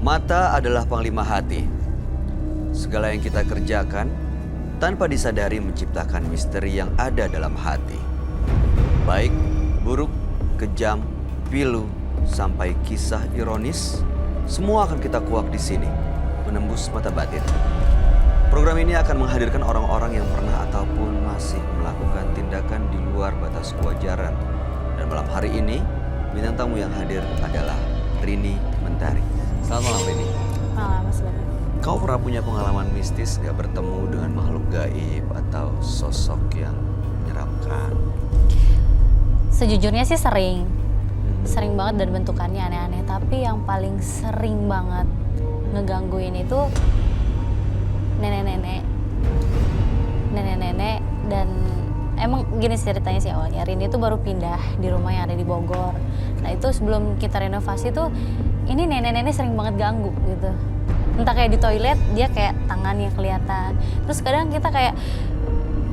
Mata adalah panglima hati. Segala yang kita kerjakan tanpa disadari menciptakan misteri yang ada dalam hati. Baik, buruk, kejam, pilu, sampai kisah ironis, semua akan kita kuak di sini, menembus mata batin. Program ini akan menghadirkan orang-orang yang pernah ataupun masih melakukan tindakan di luar batas kewajaran. Dan malam hari ini, bintang tamu yang hadir adalah Rini Mentari. Selamat malam, Rini. Malam, Mas Bani. Kau pernah punya pengalaman mistis nggak bertemu dengan makhluk gaib atau sosok yang menyeramkan? Sejujurnya sih sering. Sering banget dan bentukannya aneh-aneh. Tapi yang paling sering banget ngegangguin itu nenek-nenek. Nenek-nenek dan emang gini ceritanya sih awalnya. Rini itu baru pindah di rumah yang ada di Bogor. Nah itu sebelum kita renovasi tuh ini nenek-nenek sering banget ganggu gitu. Entah kayak di toilet dia kayak tangannya kelihatan. Terus kadang kita kayak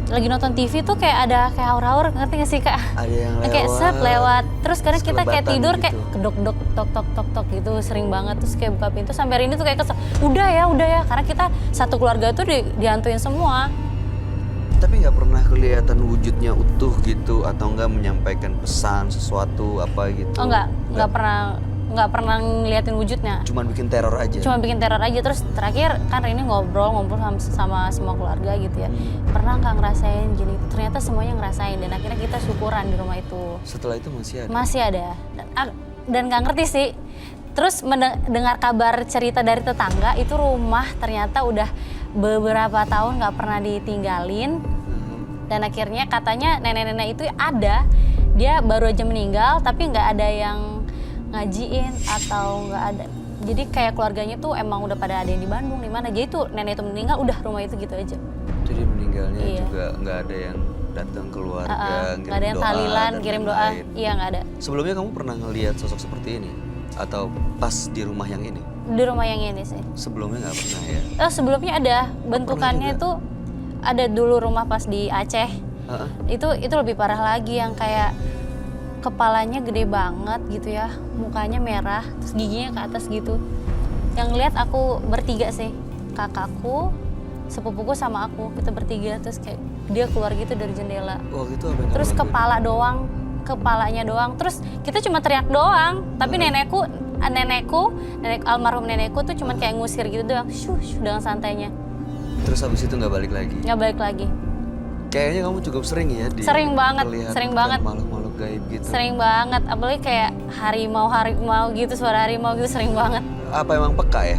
lagi nonton TV tuh kayak ada kayak aur-aur, ngerti gak sih Kak? Ada yang lewat. Kayak set lewat. Terus kadang kita kayak tidur gitu. kayak kedok-dok tok-tok gitu sering banget. Terus kayak buka pintu sampai Rini tuh kayak kesel. Udah ya. Karena kita satu keluarga tuh dihantuin semua. Tapi nggak pernah kelihatan wujudnya utuh gitu atau nggak menyampaikan pesan sesuatu apa gitu? Oh nggak pernah ngeliatin wujudnya. Cuman bikin teror aja. Cuma bikin teror aja. Terus terakhir kan Rini ngobrol sama semua keluarga gitu ya. Pernah nggak ngerasain gini? Ternyata semuanya ngerasain dan akhirnya kita syukuran di rumah itu. Setelah itu masih ada? Masih ada. Dan nggak ngerti sih. Terus mendengar kabar cerita dari tetangga itu rumah ternyata udah beberapa tahun nggak pernah ditinggalin. Dan akhirnya katanya nenek-nenek itu ada. Dia baru aja meninggal tapi nggak ada yang ngajiin atau nggak ada. Jadi kayak keluarganya tuh emang udah pada ada yang di Bandung di mana. Jadi tuh nenek itu meninggal udah rumah itu gitu aja. Jadi meninggalnya Iya. juga nggak ada yang datang keluarga, Nggak ada yang tahlilan, kirim doa. Iya nggak ada. Sebelumnya kamu pernah ngelihat sosok seperti ini? Atau pas di rumah yang ini? Di rumah yang ini sih. Sebelumnya nggak pernah ya? Sebelumnya ada bentukannya itu ada dulu rumah pas di Aceh. Itu lebih parah lagi yang kayak kepalanya gede banget gitu ya, mukanya merah, terus giginya ke atas gitu. Yang lihat aku bertiga sih, kakakku, sepupuku sama aku, kita bertiga terus kayak dia keluar gitu dari jendela. Oh gitu apa yang Terus kamu lakuin? kepalanya doang. Terus kita cuma teriak doang, tapi nenek almarhum nenekku tuh cuma kayak ngusir gitu doang, shush dengan santainya. Terus habis itu nggak balik lagi? Nggak balik lagi. Kayaknya kamu cukup sering ya Sering banget. makhluk-makhluk gaib gitu. Sering banget, apalagi kayak harimau gitu, suara harimau gitu sering banget. Apa emang peka ya?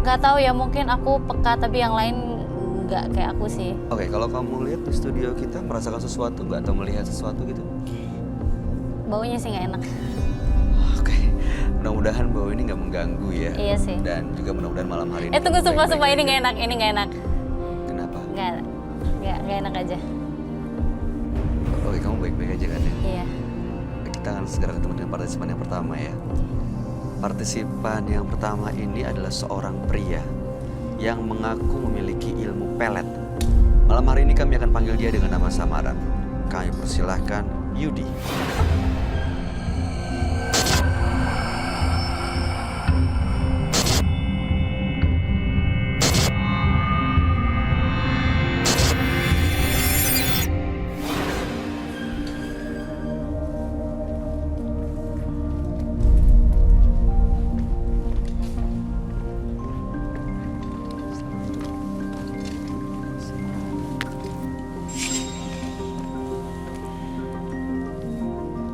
Gak tahu ya, mungkin aku peka tapi yang lain nggak kayak aku sih. Oke, kalau kamu lihat di studio kita merasakan sesuatu nggak atau melihat sesuatu gitu? Baunya sih nggak enak. Oke, mudah-mudahan bau ini nggak mengganggu ya. Iya sih. Dan juga mudah-mudahan malam hari ini. Tunggu kamu sumpah baik-baik ini aja. nggak enak. Kenapa? Nggak enak aja. Oke, kamu baik-baik aja kan ya? Iya. Kita akan segera ketemu dengan partisipan yang pertama ya. Partisipan yang pertama ini adalah seorang pria yang mengaku memiliki ilmu pelet. Malam hari ini kami akan panggil dia dengan nama samaran. Kami persilahkan Yudi.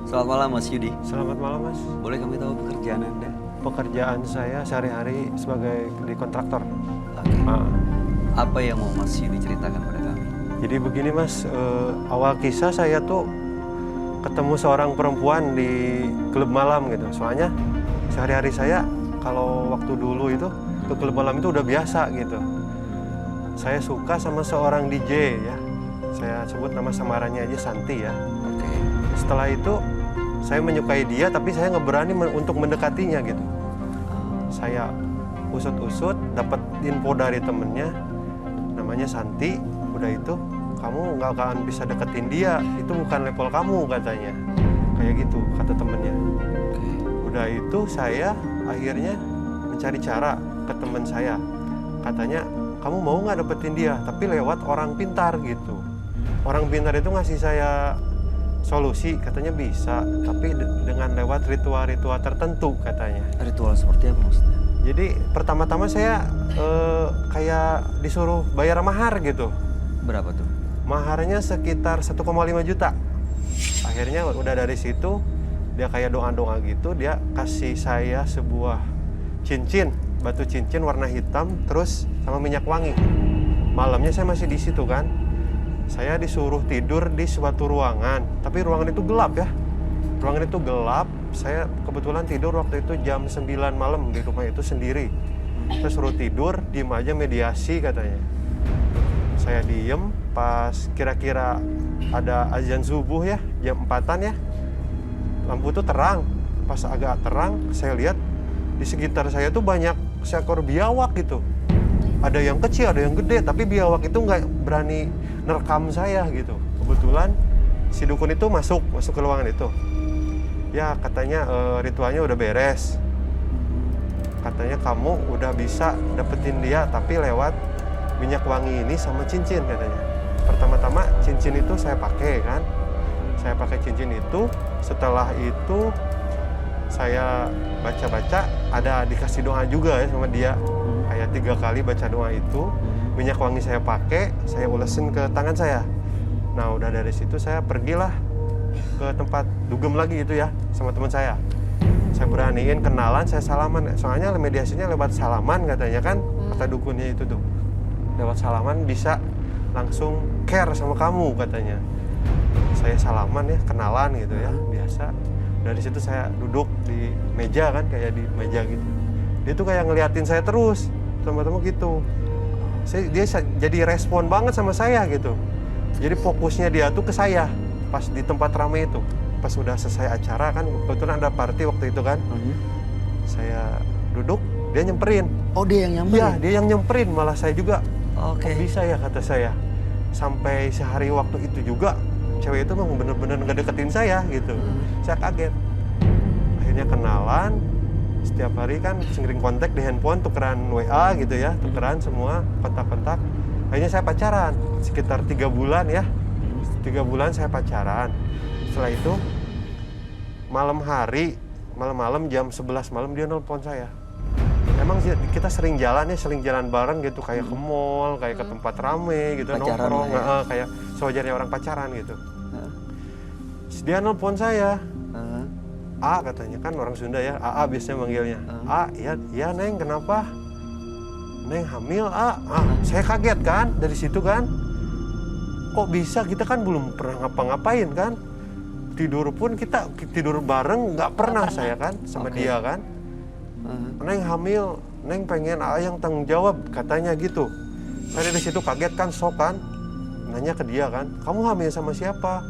Selamat malam Mas Yudi. Selamat malam Mas. Boleh kami tahu pekerjaan Anda? Pekerjaan saya sehari-hari sebagai di kontraktor. Oke. Ah, Apa yang mau Mas Yudi ceritakan pada kami? jadi begini Mas, awal kisah saya tuh ketemu seorang perempuan di klub malam gitu. Soalnya sehari-hari saya kalau waktu dulu itu ke klub malam itu udah biasa gitu. Saya suka sama seorang DJ ya. Saya sebut nama samarannya aja Santi ya. Oke. Setelah itu saya menyukai dia tapi saya nggak berani untuk mendekatinya gitu. Saya usut-usut dapat info dari temennya namanya Santi. Udah itu kamu nggak akan bisa deketin dia, itu bukan level kamu katanya, kayak gitu kata temennya. Udah itu saya akhirnya mencari cara ke teman saya. Katanya, kamu mau nggak dapetin dia? Tapi lewat orang pintar gitu. Orang pintar itu ngasih saya solusi, katanya bisa. Tapi dengan lewat ritual-ritual tertentu katanya. Ritual seperti apa maksudnya? Jadi pertama-tama saya kayak disuruh bayar mahar gitu. Berapa tuh? Maharnya sekitar 1,5 juta. Akhirnya udah dari situ dia kayak doa-doa gitu, dia kasih saya sebuah cincin, batu cincin warna hitam terus sama minyak wangi. Malamnya saya masih di situ kan. Saya disuruh tidur di suatu ruangan, tapi ruangan itu gelap ya. Ruangan itu gelap. Saya kebetulan tidur waktu itu jam 9 malam di rumah itu sendiri. Saya suruh tidur, diem aja mediasi katanya. Saya diem, pas kira-kira ada azan subuh ya, jam 4-an ya. Lampu tuh terang, pas agak terang saya lihat di sekitar saya tuh banyak seekor biawak gitu. Ada yang kecil, ada yang gede, tapi biawak itu nggak berani nerekam saya gitu. Kebetulan si dukun itu masuk ke ruangan itu. Ya katanya ritualnya udah beres. Katanya kamu udah bisa dapetin dia tapi lewat minyak wangi ini sama cincin katanya. Pertama-tama cincin itu saya pakai kan. Saya pakai cincin itu, setelah itu saya baca-baca, ada dikasih doa juga ya sama dia. Kayak 3 kali baca doa itu, minyak wangi saya pakai, saya ulesin ke tangan saya. Nah udah dari situ saya pergilah ke tempat dugem lagi itu ya, sama teman saya. Saya beraniin kenalan, saya salaman. Soalnya mediasinya lewat salaman katanya kan, kata dukunnya itu tuh. Lewat salaman bisa langsung care sama kamu katanya. Saya salaman ya, kenalan gitu ya, biasa. Dari situ saya duduk di meja kan, kayak di meja gitu. Dia tuh kayak ngeliatin saya terus, teman-teman gitu. Dia jadi respon banget sama saya gitu. Jadi fokusnya dia tuh ke saya pas di tempat ramai itu. Pas udah selesai acara kan, kebetulan ada party waktu itu kan. Saya duduk, dia nyamperin. Oh, dia yang nyamperin? Iya, dia yang nyamperin, malah saya juga. Oke. Kok bisa ya kata saya. Sampai sehari waktu itu juga cewek itu memang bener-bener ngedeketin saya gitu. Saya kaget. Akhirnya kenalan. Setiap hari kan sering kontak di handphone, tukeran WA gitu ya, tukeran semua kontak-kontak. Akhirnya saya pacaran sekitar 3 bulan ya. 3 bulan saya pacaran. Setelah itu malam-malam jam 11 malam dia nelpon saya. Emang kita sering jalan ya, sering jalan bareng gitu, kayak ke mall, kayak ke tempat rame gitu, Pacaran nongkrong, lah ya. kayak sewajarnya orang pacaran gitu. Dia nelpon saya. A katanya, kan orang Sunda ya, AA biasanya manggilnya. A, ya Neng, kenapa? Neng hamil, A. Saya kaget kan, dari situ kan. Kok bisa, kita kan belum pernah ngapa-ngapain kan. Tidur pun kita tidur bareng, nggak pernah saya kan, sama dia kan. Neng hamil, Neng pengen A yang tanggung jawab, katanya gitu. Saya dari situ kaget kan, sok kan. Nanya ke dia kan, kamu hamil sama siapa?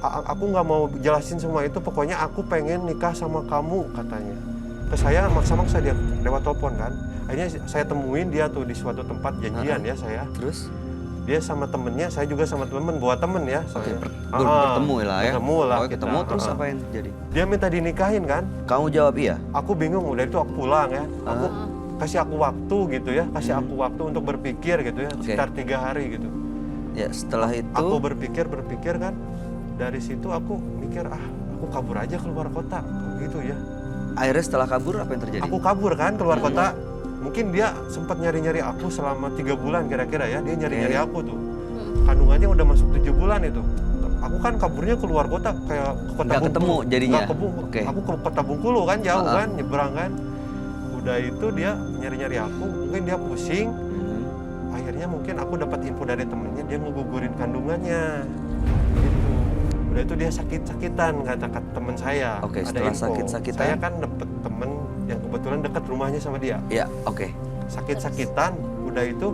Aku nggak mau jelasin semua itu, pokoknya aku pengen nikah sama kamu katanya. Ke saya maksa-maksa dia lewat telepon kan. Akhirnya saya temuin dia tuh di suatu tempat janjian ya saya. Terus? Dia sama temennya, saya juga sama temen, bawa temen ya. Oke, Saya. bertemu lah ya. Bertemu lah. Oh, ketemu terus apa yang terjadi? Dia minta dinikahin kan. Kamu jawab iya? Aku bingung, udah itu aku pulang ya. Aku kasih aku waktu gitu ya, kasih aku waktu untuk berpikir gitu ya, sekitar 3 hari gitu. Ya, setelah itu Aku berpikir kan. Dari situ aku mikir, aku kabur aja keluar kota, gitu ya. akhirnya setelah kabur apa yang terjadi? Aku kabur kan keluar kota. Mungkin dia sempat nyari-nyari aku selama 3 bulan kira-kira ya. Dia nyari-nyari aku tuh. Kandungannya udah masuk 7 bulan itu. Aku kan kaburnya keluar kota, kayak ke kota Nggak Bengkulu. ketemu jadinya? Nggak ketemu. Oke. Aku ke kota Bengkulu kan, jauh kan, nyebrang kan. Udah itu dia nyari-nyari aku, mungkin dia pusing. Akhirnya mungkin aku dapat info dari temennya, dia ngegugurin kandungannya. Gitu. Udah itu dia sakit-sakitan, kata teman saya. Oke, Ada setelah info. sakit-sakitan? Saya kan dapet temen yang kebetulan dekat rumahnya sama dia. Ya, oke. Sakit-sakitan, udah itu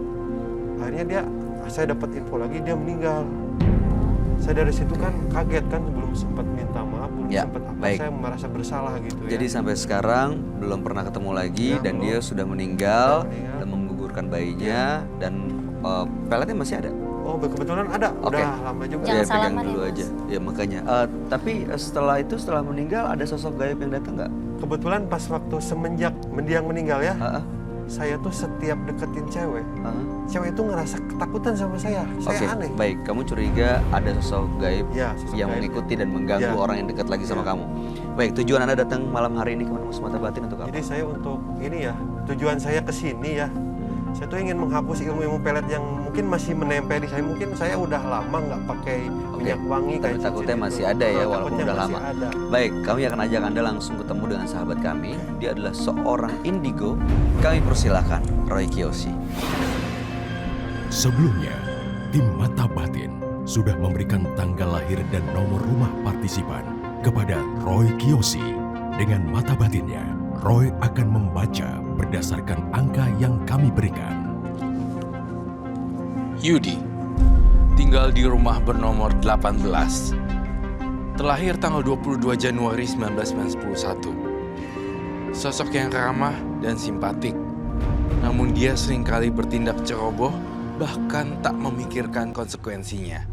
akhirnya saya dapat info lagi dia meninggal. Saya dari situ kan kaget kan, belum sempat minta maaf, belum Ya, sempat apa, baik. saya merasa bersalah gitu Jadi ya. sampai sekarang belum pernah ketemu lagi Ya, dan belum. dia sudah meninggal Sudah meninggal. dan menggugurkan bayinya dan peletnya masih ada. Oh, kebetulan ada, Oke. udah lama juga. Jangan Ya, pegang salaman dulu ya, Mas. aja. Ya makanya. Tapi setelah itu, setelah meninggal ada sosok gaib yang datang nggak? kebetulan pas waktu semenjak mendiang meninggal ya, Heeh. saya tuh setiap deketin cewek, Heeh. cewek itu ngerasa ketakutan sama saya. Saya Oke, aneh. baik. Kamu curiga ada sosok gaib Ya, sosok yang gaib. mengikuti dan mengganggu Ya. orang yang dekat lagi sama Ya. kamu. Baik, tujuan Anda datang malam hari ini ke Menembus Mata Batin untuk apa? Jadi saya untuk ini ya, tujuan saya ke sini ya, saya tuh ingin menghapus ilmu-ilmu pelet yang mungkin masih menempel di saya. Mungkin saya udah lama nggak pakai minyak wangi Tapi kayak takutnya cincin masih itu. ada ya, Nah, walaupun takutnya udah masih lama. ada. Baik, kami akan ajak Anda langsung ketemu dengan sahabat kami. Dia adalah seorang indigo. Kami persilahkan Roy Kiyoshi. Sebelumnya, tim Mata Batin sudah memberikan tanggal lahir dan nomor rumah partisipan kepada Roy Kiyoshi. Dengan mata batinnya, Roy akan membaca berdasarkan angka yang kami berikan. Yudi, tinggal di rumah bernomor 18. Terlahir tanggal 22 Januari 1991. Sosok yang ramah dan simpatik. Namun dia seringkali bertindak ceroboh, bahkan tak memikirkan konsekuensinya.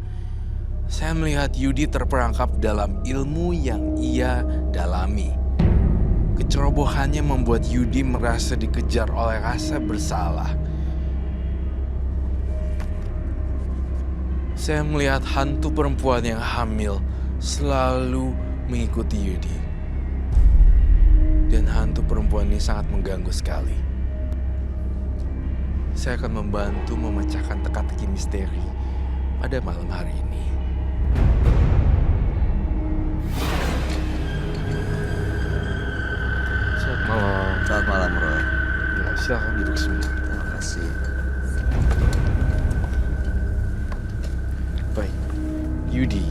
Saya melihat Yudi terperangkap dalam ilmu yang ia dalami. Kecerobohannya membuat Yudi merasa dikejar oleh rasa bersalah. Saya melihat hantu perempuan yang hamil selalu mengikuti Yudi. Dan hantu perempuan ini sangat mengganggu sekali. Saya akan membantu memecahkan teka-teki misteri pada malam hari ini. Selamat malam. Selamat malam, Roy. Ya, silakan duduk semua. Terima kasih. Baik, Yudi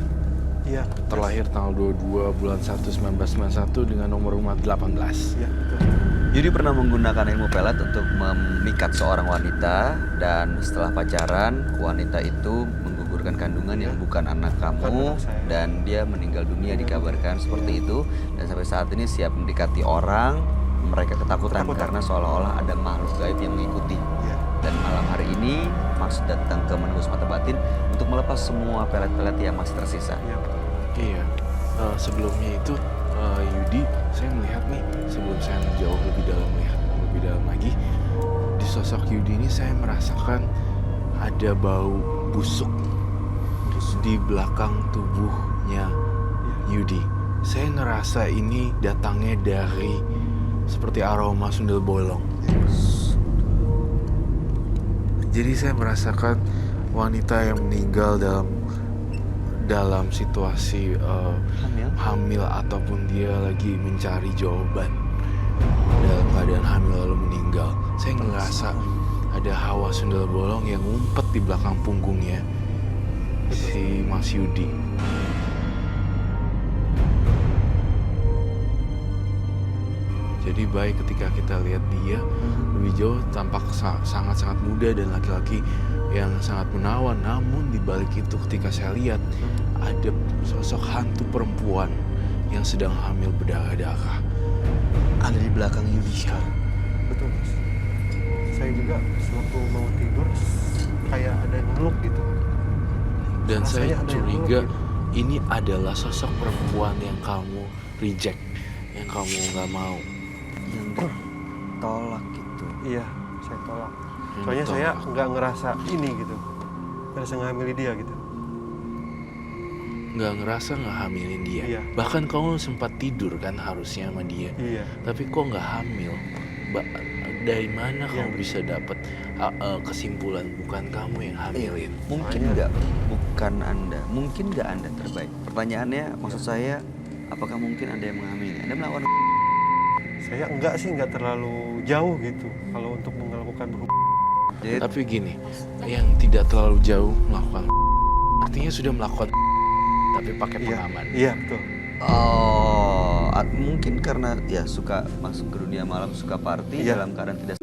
Iya. terlahir tanggal 22 bulan 1 1991 dengan nomor rumah 18. Iya, betul. Yudi pernah menggunakan ilmu pelet untuk memikat seorang wanita, dan setelah pacaran, wanita itu menggugurkan kandungan yang bukan anak kamu, anak saya. dan dia meninggal dunia dikabarkan seperti itu. Dan sampai saat ini siap mendekati orang, mereka ketakutan karena seolah-olah ada makhluk gaib yang mengikuti. Iya. Dan malam hari ini maksud datang ke Menembus Mata Batin untuk melepas semua pelet-pelet yang masih tersisa. Iya, betul. Iya, sebelumnya itu Yudi, saya melihat nih, sebelum saya jauh lebih dalam melihat lebih dalam lagi, di sosok Yudi ini saya merasakan ada bau busuk di belakang tubuhnya Yudi. Saya ngerasa ini datangnya dari seperti aroma sundel bolong. Jadi saya merasakan wanita yang meninggal dalam situasi hamil ataupun dia lagi mencari jawaban dalam keadaan hamil lalu meninggal. Saya ngerasa ada hawa sundel bolong yang ngumpet di belakang punggungnya si Mas Yudi. Jadi baik ketika kita lihat dia lebih jauh, tampak sangat-sangat muda dan laki-laki yang sangat menawan. Namun di balik itu ketika saya lihat ada sosok hantu perempuan yang sedang hamil berdarah-darah. Ada di belakang Yudi sekarang. Betul, Mas. Saya juga sewaktu mau tidur kayak ada yang meluk gitu. Dan Rasanya saya ada yang curiga meluk ini adalah sosok perempuan yang kamu reject, yang kamu nggak mau. Yang ditolak gitu. Iya, saya tolak. Yang Soalnya saya ditolak. nggak ngerasa ini gitu, ngerasa ngambil dia gitu. Nggak ngerasa ngehamilin dia. Iya. Bahkan kamu sempat tidur kan harusnya sama dia. Iya. Tapi kok nggak hamil? Dari mana Iya, kamu bisa dapat kesimpulan bukan kamu yang hamilin? Mungkin nggak, bukan Anda. Mungkin nggak Anda terbaik. Pertanyaannya, maksud saya, apakah mungkin Anda yang menghamili? Anda melakukan Saya enggak sih, nggak terlalu jauh gitu kalau untuk melakukan berhubungan. Jadi, Tapi gini, yang tidak terlalu jauh melakukan artinya sudah melakukan tapi pakai Iya. pengaman. Iya, betul. mungkin karena ya suka masuk ke dunia malam, suka party Iya. dalam keadaan tidak